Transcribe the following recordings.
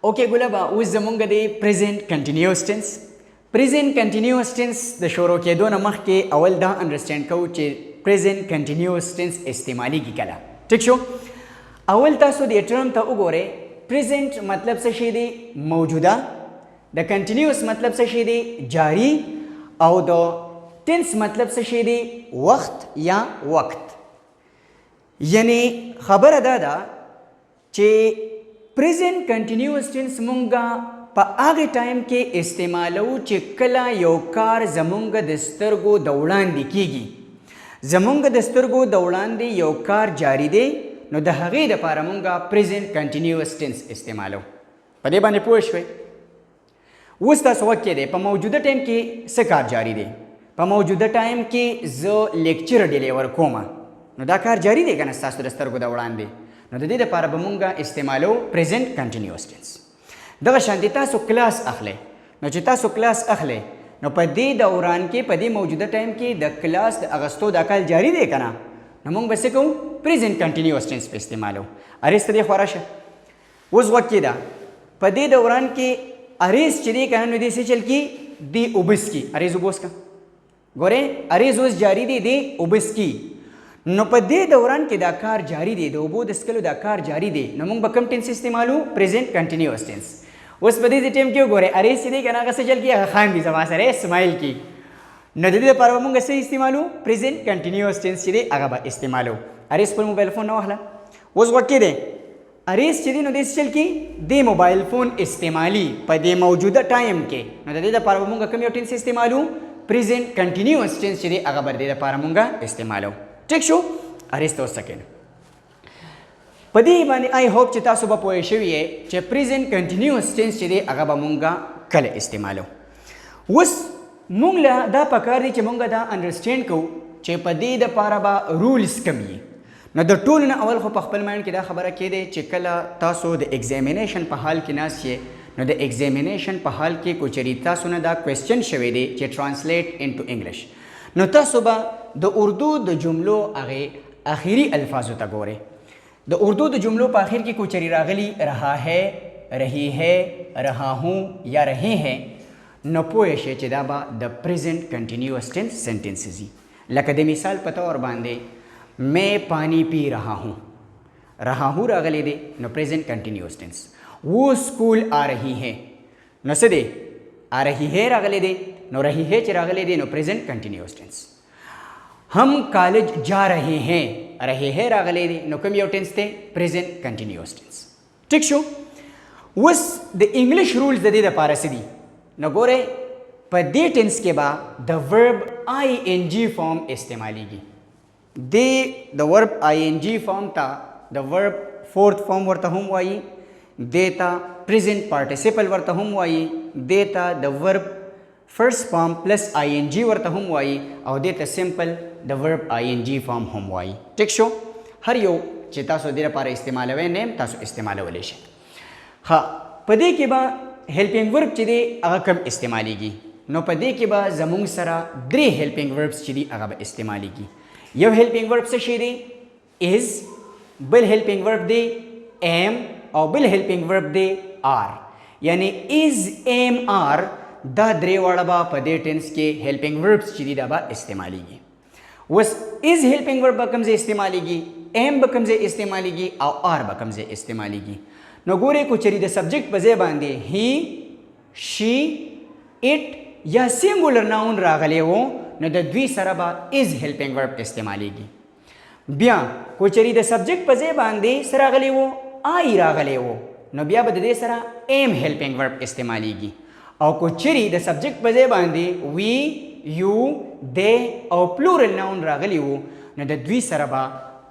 اوکے ګلابه اوس زمونږ د پریزنټ کنټینیوس ټینس پریزنټ کنټینیوس ټینس د شروع کېدو نه مخکې اول دا انډرسټینډ کوو چې پریزنټ کنټینیوس ټینس استعمالیږي کله. ټیک شو؟ اول تاسو د ټرم ته وګورئ. پریزنټ مطلب څه شی دی؟ موجوده. د کنټینیوس مطلب څه شی دی؟ جاری. او د ټینس مطلب څه شی دی؟ وخت یا وقت. یعنی خبره دا ده چې پریزنٹ کنټینیوس ټینس مونږه په هغه ټایم کې استعمالو چې کله یو کار زمونږ د سترګو د وړاندې کیږي. زمونږ د سترګو د وړاندې یو کار جاری دی نو د هغې دپاره مونږه پریزنٹ کنټینیوس ټینس استعمالو. په دې باندې پوه شوئ؟ اوس تاسو وکې دی په موجوده ټایم کې څه کار جاری دی؟ په موجوده ټایم کې زه لیکچر ډیلیور کومه نو دا کار جاری دی که نه ستاسو د سترګو د وړاندې. نو د دې لپاره به مونږه استعمالو پریزنټ کنټینیوس ټینس. دغه شانتي تاسو کلاس اخلئ نو چې تاسو کلاس اخلئ نو په دې دوران کې په دې موجوده ټایم کې د کلاس د اغستو دا کال جاری دی که نه نو مونږ به څه کوو؟ پریزنټ کنټینیوس ټینس په استعمالو. اریز ته دې خوا راشه. اوس وخت کې ده په دې دوران کې اریز چې دی که نه نو دې څه چل کي؟ دی اوبه څکي. اریز اوبه وڅکه. ګورئ اریز اوس جاری دی، دی اوبه څکي. نو په دې دوران کې دا کار جاری دی، د اوبو د څکلو دا کار جاری دی. نو موږ به کوم ټینس استعمالو؟ پریزنټ کنټینیوس ټینس. اوس په دې ټایم کې وګورئ اریز چې دی که نه هغه څه چل کي؟ هغه خاندي زما سره اسمایل کي. نو د دې لپاره به موږ څه استعمالو؟ پریزنټ کنټینیوس ټینس چې دی هغه به استعمالو. اریز خپل موبایل فون نه واخله. اوس وخت کې دی اریز چې دی نو دې څه چل کي؟ د موبایل فون استعمالي په دې موجوده ټایم کې. نو د دې لپاره به موږ کوم یو ټینس استعمالو؟ پریزنټ کنټینیوس ټینس چې دی هغه به د دې لپاره موږ استعمالو. ټیک شو؟ اریز ته اوس سکند. په دې باندې آی هوپ چې تاسو به پوه شوي یې چې پریزنټ کنټینیوس ټینس چې دی هغه به مونږه کله استعمالو. اوس مونږ له دا پکار دی چې مونږ دا انډرسټینډ کوو چې په دې دپاره به رولز کم وي. نو د ټولو نه اول خو په خپل مایند کې دا خبره کېدی چې کله تاسو د ایگزامینیشن په حال کې ناست یې نو د ایگزامینیشن په حال کې کو چېرې تاسو نه دا کوېسچن شوی دی چې ټرانسلیټ انټو انګلیش نو تاسو به د اردو د جملو هغې آخري الفاظو ته ګورئ. د اردو د جملو په آخر کې کوچری راغلی رها ہے، رہی ہے، رہا ہوں یا رہے ہیں نو پوه شئ چې دا به د پریزنټ کنټینیوس ټینس سینټنسز وي. لکه د مثال په طور باندې میں پانی پی رہا ہوں، رہا ہوں راغلی دی نو پریزنٹ کنټینیوس ټینس. وہ اسکول آ رہی ہے نو څه دی؟ آ رہی ہے راغلی دی نو رہی ہے چې راغلی دی نو پریزنٹ کنټینیوس ټینس. हम कॉलेज जा रहे हैं، रहे हैं راغلی دی نو کوم یو ټینس دی؟ پریزنٹ کنټینیوس ټینس. ټیک شو؟ اوس د انګلیش رولز د دې دپاره څه دي؟ نو ګورئ په دې ټینس کې به د ورب آئی این جي فارم استعمالیږي. د ورب آئی این جي فارم ته د ورب فورث فارم ورته هم وایي، دې ته پریزنٹ پارټیسپل ورته هم وایي، دې ته د ورب فرست فارم پلس آئی این جي ورته هم وایي او دې ته سمپل د ورب آئی این جي فارم هم وایي. ټیک شو؟ هر یو چې تاسو دې لپاره استعمالوئ نیم تاسو استعمالولی شئ. ښه په دې کې به هیلپینګ ورب چې دی هغه کم استعمالیږي. نو په دې کې به زمونږ سره درې هیلپینګ وربس چې دي هغه به استعمالیږي. یو هیلپینګ ورب څه شی دی؟ از. بل هیلپینګ ورب دی ام او بل هیلپینګ ورب دی آر. یعنی از ام آر دا درې واړه به په دې ټینس کې هیلپینګ وربس چې دي دا به استعمالیږي. اوس از هیلپینګ ورب به کوم ځای استعمالیږي؟ ام به کوم ځای استعمالیږي او آر به کوم ځای استعمالیږي؟ نو ګورئ کو چېرې د سبجیکټ په ځای باندې هی، شي، اټ یا سینګولر ناون راغلی و نو د دوی سره به از هیلپینګ ورب استعمالیږي. بیا کو چېرې د سبجیکټ په ځای باندې څه راغلی و؟ آی راغلی و نو بیا به د دې سره ام هیلپینګ ورب استعمالیږي. او کو چېرې د سبجیکټ په ځای باندې وی، یو، دی او پلورل ناون راغلی وو نو د دوی سره به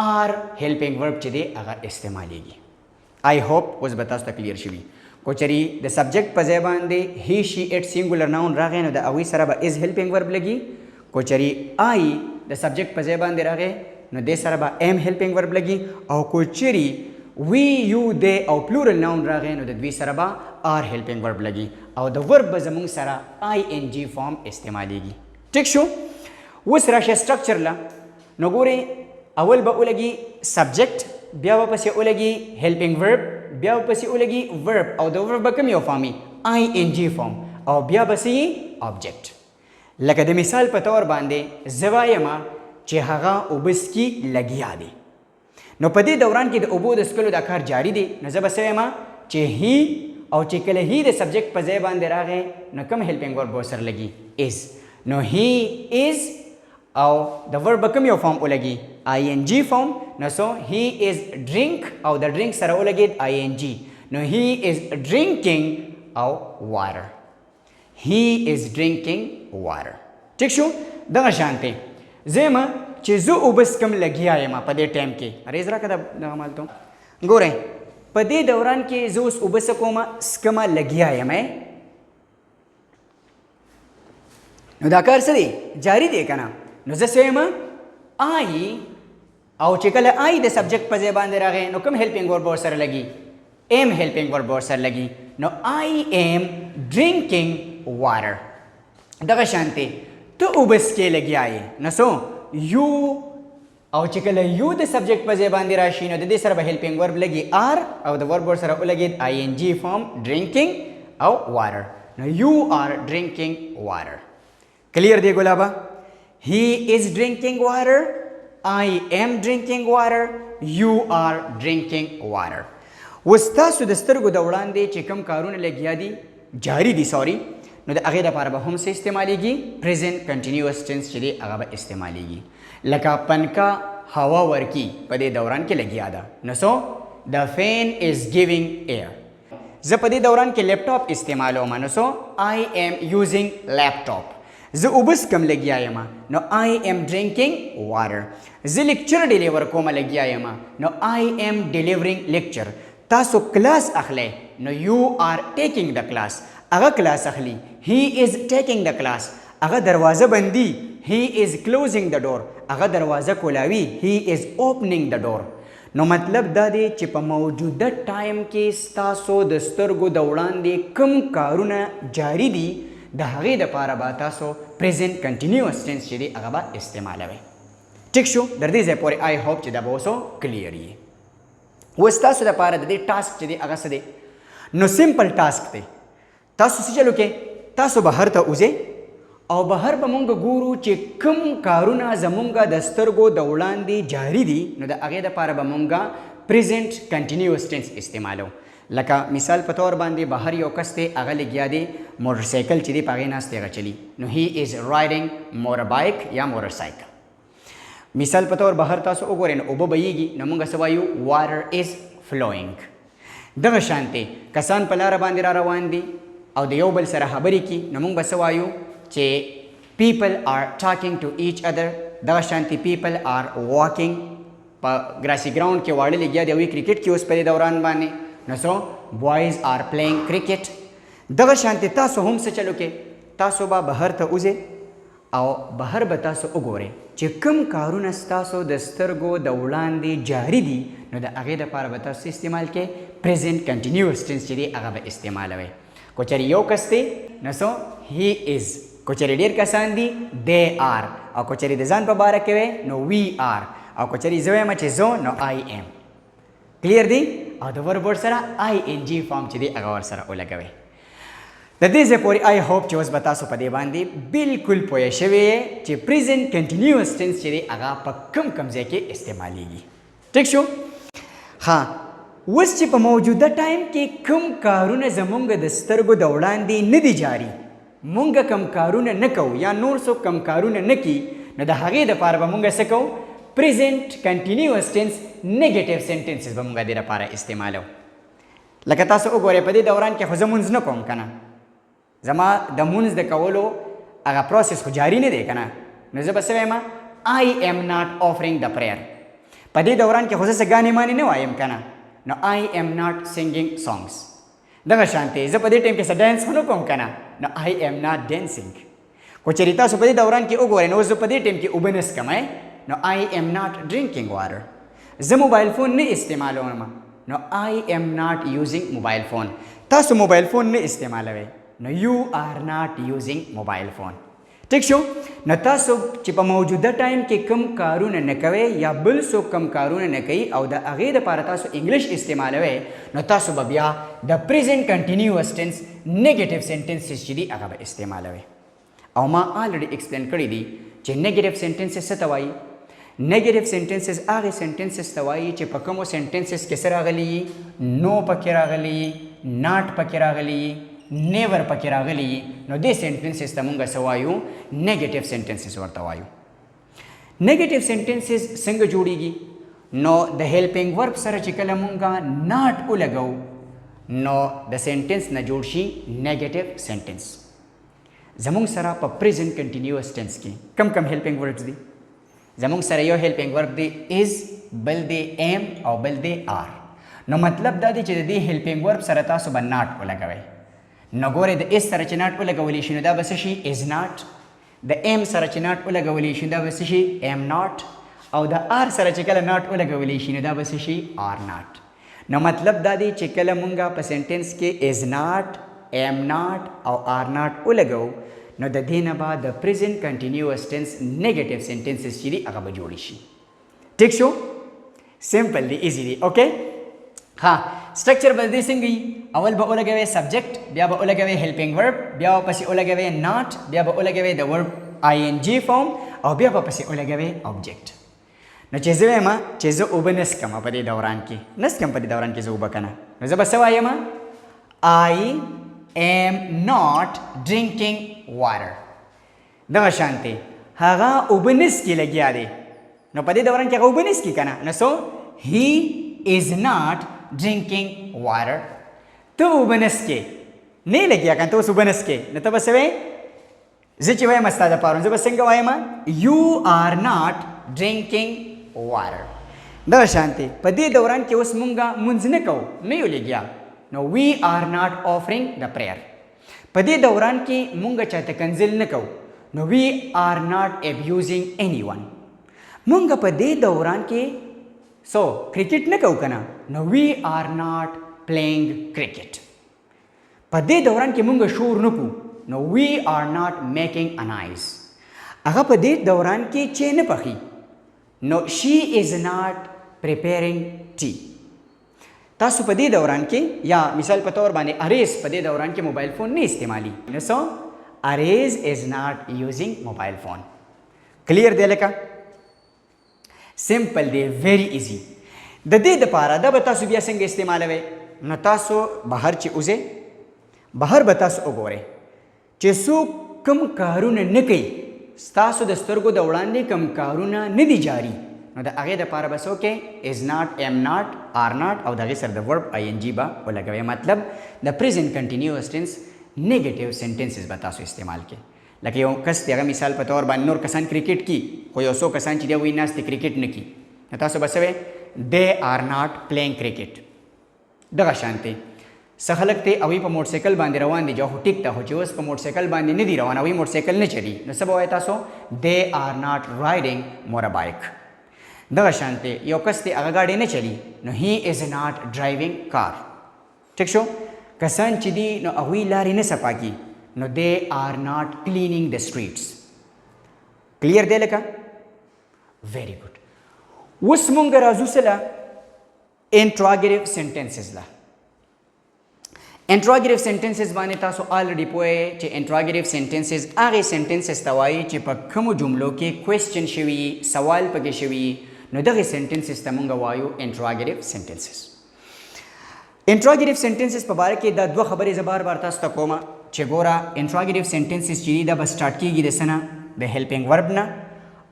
آر هیلپینګ ورب چې دی هغه استعمالیږي. آی هوپ اوس به تاسو ته کلیر شوي. کو چېرې د سبجیکټ په ځای باندې هی، شي، اټ سینګولر ناون راغی نو د هغوی سره به از هیلپینګ ورب لګي. کو چېرې آی د سبجیکټ په ځای باندې راغی نو دې سره به ام هیلپینګ ورب لګي. او کو چېرې وی، یو، دی او پلورل ناون راغی نو د دوی سره به آر هیلپینګ ورب لګي او د ورب به زمونږ سره آئی این جي فارم استعمالیږي. ټیک شو؟ اوس راشه سټرکچر له. نو ګورئ اول به ولګي سبجیکټ، بیا به پسې ولګي هیلپینګ ورب، بیا پسې ولګي verb او د verb به کوم یو فارم ing فارم او بیا بسې object. لکه د مثال په تور باندې زه وایم چې هغه اوبه څکي لګیا دی. نو په دې دوران کې د اوبو د څکلو دا کار جاري دی. نو زه به څه وایم چې هی او چې کله هی د سبجیکټ په ځای باندې راغی نو کوم هیلپینګ ورب ورسره لګي is. نو هی is او د ورب به کوم یو فارم ولګي ing فارم. نو سو هی is drink او د drink سره ولګید ing. نو هی is drinking او water. he is drinking water. ٹھیک شو؟ دغه شانتي زما چې زه اوبه څکم لګیا یم په دې ټایم کې ریز راکړه دغه مالته ګورئ په دې دوران کې زه اوس اوبه څکمه لګیا یم نو دا کار څه دی جاري دی که نه. نو زه څه یم آی او چې کله آی د سبجیکټ په ځای باندې راغی نو کوم هیلپینګ ورب ورسره لګي am هیلپینګ ورب ورسره لګي. نو I am drinking water. دغه شانتي ته اوبه څکې لګیا یې نو څو یو او چې کله یو د سبجیکټ په ځای باندې راشي نو د دې سره به هیلپینګ ورب لګي آر او د ورب سره ولګید ing فارم ډرینکینګ او واټر. نو یو آر ډرینکینګ واټر. کلیر دی ګلابا؟ he is drinking water, I am drinking water, you are drinking water. اوس تاسو د سترګو د وړاندې چې کوم کارونه لګیا دي جاري دي سوري نو د هغې دپاره به هم څه استعمالیږي present continuous tense چې دی هغه به استعمالیږي. لکه پنکا هوا ورکی په دې دوران کې لګیا ده نو سو the fan is giving air. زه په دې دوران کې لیپټاپ استعمالوم نو سو I am using laptop. زه اوبه څکم لګیا یم نو I am drinking water. زه لیکچر ډیلیور کوم لګیا یم نو I am delivering lecture. تاسو کلاس اخلی نو you are taking the class. هغه کلاس اخلی he is taking the class. هغه دروازه بندي he is closing the door. هغه دروازه کولاوي he is opening the door. نو مطلب دا دی چې په موجوده ټایم کې ستاسو د سترګو د وړاندې کوم کارونه جاري دي د هغې دپاره به تاسو present continuous tense چې دی هغه به استعمالوئ. ټیک شو؟ در دې ځای پورې I hope چې دا به اوسو کلیر وي. اوس تاسو دپاره د دې ټاسک چې دی هغه څه دی نو سمپل ټاسک دی. تاسو څه چلو کې تاسو بهر ته وځئ او بهر به مونږ ګورو چې کوم کارونه زمونږ د سترګو د وړاندې جاري دي نو د هغې دپاره به مونږ present continuous tense استعمالو. لکه مثال په طور باندې بهر یو کس دی هغه لګیا دی موټرسایکل چې دی په هغې ناست دی هغه چلي نو he is riding motorbike یا موټرسایکل. مثال په طور بهر تاسو وګورئ نو اوبه بهیږي نو مونږ څه وایو water is flowing. دغه شانتې کسان په لاره باندې را روان دي او د یو بل سره خبرې کي نو مونږ به څه وایو چې people are talking to each other. دغه شانتې people are walking. په ګراسي ګراوند کې واړه لګیا دی او کرکټ کې اوس په دې دوران باندې نو سو boys are playing cricket. دغه شانتې تاسو هم څه چلو کې تاسو به بهر ته وځئ او بهر به تاسو وګورئ چې کوم کارونه ستاسو د سترګو د وړاندې جاري دي نو د هغې دپاره به تاسو استعمال کې present continuous tense چې دی هغه به استعمالوئ. کو چېرې یو کس دی نو سو he is. کو چېرې ډېر کسان دي they are. او کو چېرې د ځان په باره کې وی نو we are. او کو چېرې زه وایم چې زه نو I am. کلیر دی؟ او د ورب سره ing فارم چې دی هغه ورسره ولګوئ. د دې ځای پورې I hope چې اوس به تاسو په دې باندې بالکل پوه شوي یې چې present continuous tense چې دی هغه په کوم کوم ځای کې استعمالیږي. ټیک شو؟ ها اوس چې په موجوده ټایم کې کوم کارونه زمونږ د سترګو د وړاندې نه دي جاري مونږ کوم کارونه نه کوو یا نور څوک کوم کارونه نه کي نو د هغې دپاره به مونږ څه کوو present continuous tense negative sentences به مونږ دې دپاره استعمالو. لکه تاسو وګورئ په دې دوران کې خو زه مونځ نه کوم که نه زما د مونځ د کولو هغه پروسس خو جاري نه دی که نه نو زه به څه وایم I am not offering the prayer. په دې دوران کې خو زه څه ګانې مانې نه وایم که نه نو I am not singing songs. دغه شانتې زه په دې ټایم کې څه ډانس خو نه کوم که نه نو I am not dancing. خو چېرې تاسو په دې دوران کې وګورئ نو زه په دې ټایم کې اوبه نه څکم نو I am not drinking water. زه موبایل فون نه استعمالوم نو I am not using mobile phone. تاسو موبایل فون نه استعمالوئ نو you are not using mobile phone. ٹھیک شو نو تاسو چې په موجوده ټایم کې کم کارونه نه کوئ یا بل څوک کم کارونه نه کوي او د هغې دپاره تاسو انګلیش استعمالوئ نو تاسو به بیا د پریزنټ کنټینیوس ټینس نیګیټیو سینټنسز چې دي هغه به استعمالوئ او ما آلریډي ایکسپلین کړي دي چې نیګیټیو سینټنسز څه ته وایي نیګیټیو سینټنسز هغې سینټنسز ته وایي چې په کومو سینټنسز کې څه راغلي نو پکې راغلي ناټ پکې راغلي نیور پکې راغلي نو دې سینټنسز ته مونږ څه وایو نیګیټیو سینټنسز ورته وایو نیګیټیو سینټنسز څنګه جوړیږي نو د هیلپینګ ورب سره چې کله مونږ ناټ ولګو نو د سینټنس نه جوړ شي نیګیټیو سینټنس زمونږ سره په پریزنټ کنټینیوس ټینس کې کم کم هیلپینګ وربز دي زمونږ سره یو هیلپینګ ورب دی از بل دی ایم او بل دی آر نو مطلب دا دی چې د دې هیلپینګ ورب سره تاسو به ناټ ولګوئ نو ګورئ د اس سره چې ناټ ولګولی شي نو دا به څه شي از ناټ د ایم سره چې ناټ ولګولی شي دا به څه شي ایم ناټ او د آر سره چې کله ناټ ولګولی شي نو دا به څه شي آر ناټ نو مطلب دا دی چې کله مونږ په سینټنس کې از ناټ ایم ناټ او آر ناټ ولګو نو د دې نه به د پریزنټ کنټینیوس ټینس نیګیټیو سینټنسز چې دي هغه به جوړې شي ټیک شو سمپل دی ایزی دی اوکې ها سټرکچر به دې څنګه وي اول به ولګوئ سبجیکټ بیا به ولګوئ هیلپینګ ورب بیا به پسې ولګوئ ناټ بیا به ولګوئ د ورب آی ان جی فارم او بیا به پسې ولګوئ آبجیکټ نو چې زه وایم چې زه اوبه نسکم په دې دوران کې نسکم په دې دوران کې زه اوبه که نه نو زه به څه وایم آی am not drinking water دغه شانتې هغه اوبه نسکي لګیا دی نو په دې دوران کې هغه اوبه نسکي که نه نو سو he is not drinking water ته اوبه نسکې نه لګیا که ته اوس اوبه نسکې نو ته به څه وایې زه چې وایم ستا دپاره زه به څنګه وایم you are not drinking water دغه شانتې په دې دوران کې اوس مونږ مونځ نه کوو نه یو لګیا نو we are not offering the prayer په دې دوران کې مونږ چاته کنزل نه کوو نو we are not abusing anyone مونږ په دې دوران کې سو کرکټ نه کوو که نه نو we are not playing cricket په دې دوران کې مونږ شور نه کوو نو we are not making a noise هغه په دې دوران کې چې نه پخي نو she is not preparing tea تاسو په دې دوران کې یا مثال په تور باندې اریز په دې دوران کې موبایل فون نه استعمالي نو سو اریز از ناٹ یوزینګ موبایل فون کلیر دی لکه سمپل دی ویری ایزی د دې دپاره دا به تاسو بیا څنګه استعمالوئ نو تاسو بهر چې اوځئ بهر به تاسو وګورئ چې څوک کوم کارونه نه کوي ستاسو د سترګو د وړاندې کوم کارونه نه دي جاري نو د هغې دپاره به څه وکړئ از ناټ ایم ناټ آر ناټ او د هغې سره د ورب آی ان جي به ولګوئ مطلب د پریزنټ کنټینیوس ټینس نیګیټیو سینټنسز به تاسو استعمال کړئ لکه یو کس دی هغه مثال په طور باندې نور کسان کرکټ کی خو یو څو کسان چې دی وایي ناست دی کرکټ نه کی نو تاسو به څه وایئ دے آر ناٹ پلینګ کرکټ دغه شانتې څه خلک دی هغوی په موټر سایکل باندې روان دي جو خو ټیک ده خو چې اوس په موټر سایکل باندې نه دي روان هغوی موټر سایکل نه چلي نو څه به وایئ تاسو دے آر ناٹ رایډینګ مور بایک دغه شانتې یو کس دی هغه ګاډی نه چلی نو هی از ناٹ ډرایوینګ کار ټیک شو کسان چې دي نو هغوی لارې نه صفا کي نو دے آر ناٹ کلینینګ د سټریټس کلیر دی لکه ویری ګډ اوس مونږ راځو څه له انټراګیټیو سینټنسز له انټراګیټیو سینټنسز باندې تاسو آلریډي پوهیږئ چې انټراګیټیو سینټنسز هغې سینټنسز ته وایي چې په کومو جملو کې کوېسچن شوي سوال پکې شوي نو دغې سینټنسز ته مونږ وایو انټراګیټیو سینټنسز انټراګیټیو سینټنسز په باره کې دا دوه خبرې زه بار بار تاسو ته کوم چې ګوره انټراګیټیو سینټنسز چې دي دا به سټارټ کېږي د څه نه د هیلپینګ ورب نه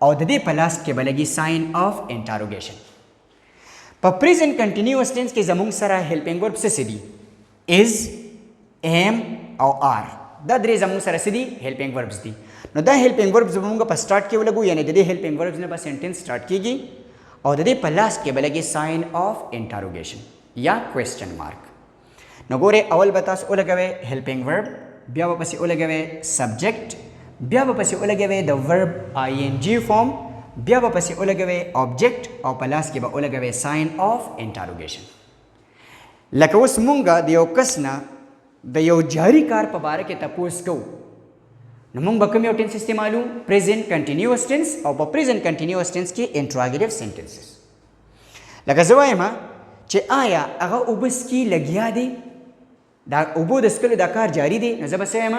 او د دې په لاست کې به لګي ساین آف انټاروګیشن په پریزنټ کنټینیوس ټینس کې زموږ سره هیلپینګ ورب څه دي از ام او آر دا درې زموږ سره څه دي هیلپینګ وربز دي نو دا هیلپینګ وربز به موږ په سټارټ کې ولګو یعنې د دې هیلپینګ وربز نه به سینټنس سټارټ کېږي او د دې په لاست کې به لګي ساین آف انټاروګیشن یا کوېسچن مارک نو ګورئ اول به تاسو ولګوئ هیلپینګ ورب بیا به پسې ولګوئ سبجیکټ بیا به پسې ولګوئ د ورب آی ان جی فارم بیا به پسې ولګوئ آبجیکټ او په لاس کې به ولګوئ ساین آف انټاروګیشن لکه اوس مونږ د یو کس نه د یو جاري کار په باره کې تپوس کوو نو موږ به کوم یو ټینس استعمالو پریزنٹ کنټینیوس ټینس او په پریزنٹ کنټینیوس ټینس کې انټراګیټیو سنټنسز لکه زه وایم چې آیا هغه اوبه څکي لګیا دی دا اوبو د څکلو دا کار جاري دی نو زه به څه وایم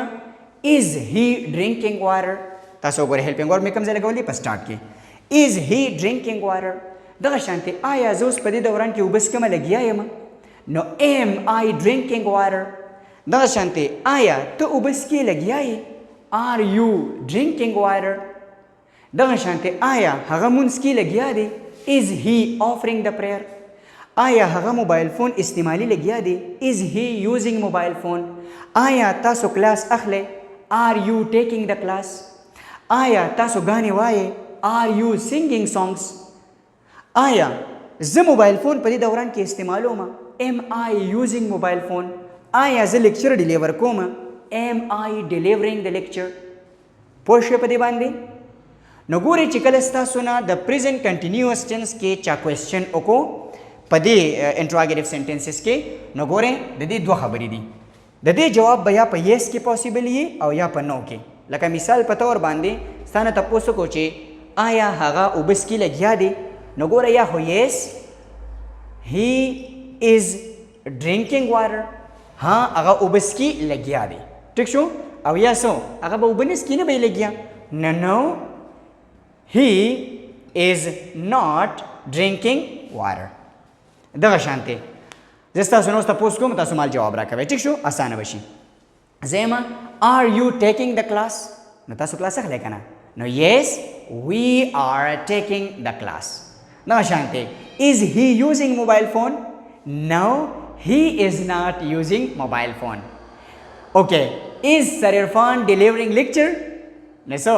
از هی ډرینکینګ واټر تاسو وګورئ هیلپینګ ورډ مې کوم ځای لګولی په سټارټ کې از هی ډرینکینګ واټر دغه شانتې آیا زه اوس په دې دوران کې اوبه څکمه لګیا یم نو ام آی ډرینکینګ واټر دغه شانتې آیا ته اوبه څکې لګیا یې آر یو ډرینکینګ واټر دغه شانتې آیا هغه مونځ کې لګیا دی از هی آفرینګ د پرییر آیا هغه موبایل فون استعمالي لګیا دی از هی یوزینګ موبایل فون آیا تاسو کلاس اخلئ آر یو ټیکینګ د کلاس آیا تاسو غانې وایې آر یو سینګینګ سانګس آیا زه موبایل فون په دې دوران کې استعمالوم ام آی یوزینګ موبایل فون آیا زه لیکچر ډیلیور کوم ام آی ډیلیورینګ د لیکچر پوه شوې په دې باندې نو ګورئ چې کله ستاسو نه د پریزنٹ کنټینیوس ټینس کې چا کوېسچن وکړو په دې انټراګیټیو سنټنسز کې نو ګورئ د دې دوه خبرې دي د دې جواب به یا په یس کې پاسبل وي او یا په نو کې لکه مثال په طور باندې ستانه تپوس وکړو چې آیا هغه اوبه څکي لګیا دی نو ګوره یا خو یس هی از ډرینکینګ واټر ها هغه اوبه څکي لګیا دی ټیک شو او یا څو هغه به اوبه نه څکي نه به یې لګیا نه نو هی از ناٹ ډرینکینګ واټر دغه شانتې زه ستاسو نه اوس تپوس کوم تاسو مال جواب راکوئ ټیک شو اسانه به شي زه یم آر یو ټیکینګ د کلاس نو تاسو کلاس اخلئ که نه نو یس وی آر ټیکینګ د کلاس دغه شانتې از هی یوزینګ موبایل فون نو he is not using mobile phone okay is Sir Irfan delivering lecture no so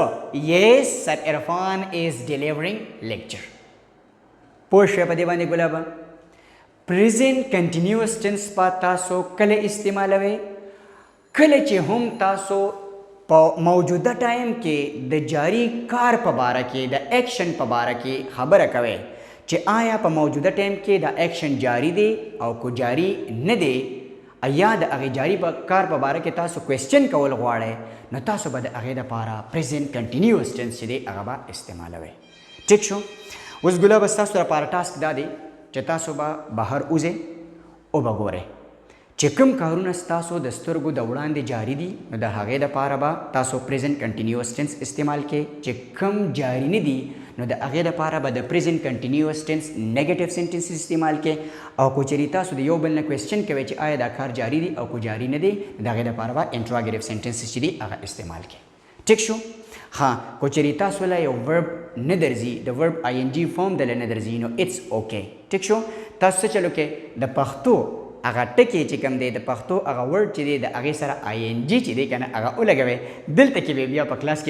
yes Sir Irfan is delivering lecture پوه شوې په دې باندې ګلابه present continuous tense په تاسو کله استعمالوئ کله چې هم تاسو په موجوده ټایم کې د جاری کار په باره کې د ایکشن په باره کې خبره کوئ چې آیا په موجوده ټایم کې دا ایکشن جاری دی او کو جاری نه دی یا د هغې جاری کار په باره کې تاسو کوېسچن کول غواړئ نو تاسو به د هغې دپاره پریزنټ کنټینیوس ټینس چې دی هغه به استعمالوئ ټیک شو اوس ګلاب ستاسو لپاره ټاسک دا دی چې تاسو به بهر وځئ او به ګورئ چې کوم کارونه ستاسو د سترګو د وړاندې جاری دي نو د هغې دپاره به تاسو پریزنټ کنټینیوس ټینس استعمال کړئ چې کوم جاری نه دي نو د هغې دپاره به د پریزنٹ کنټینیوس ټینس نیګیټیو سنټنسز استعمال کړئ او کو چېرې تاسو د یو بل نه کوېسچن کوئ چې آیا دا کار جاری دی او کو جاری نه دی د هغې دپاره به انټراګیټیو سنټنسز چې دي هغه استعمال کړئ ټیک شو ها کو چېرې تاسو له یو ورب نه درځي د ورب آی ان جي فارم دله نه درځي نو اټس اوکې ټیک شو تاسو څه چلو کې د پښتو هغه ټکي چې کوم دی د پښتو هغه ورډ چې دی د هغې سره آی ان جي چې دی که نه هغه ولګوئ دلته کې به بیا په کلاس کې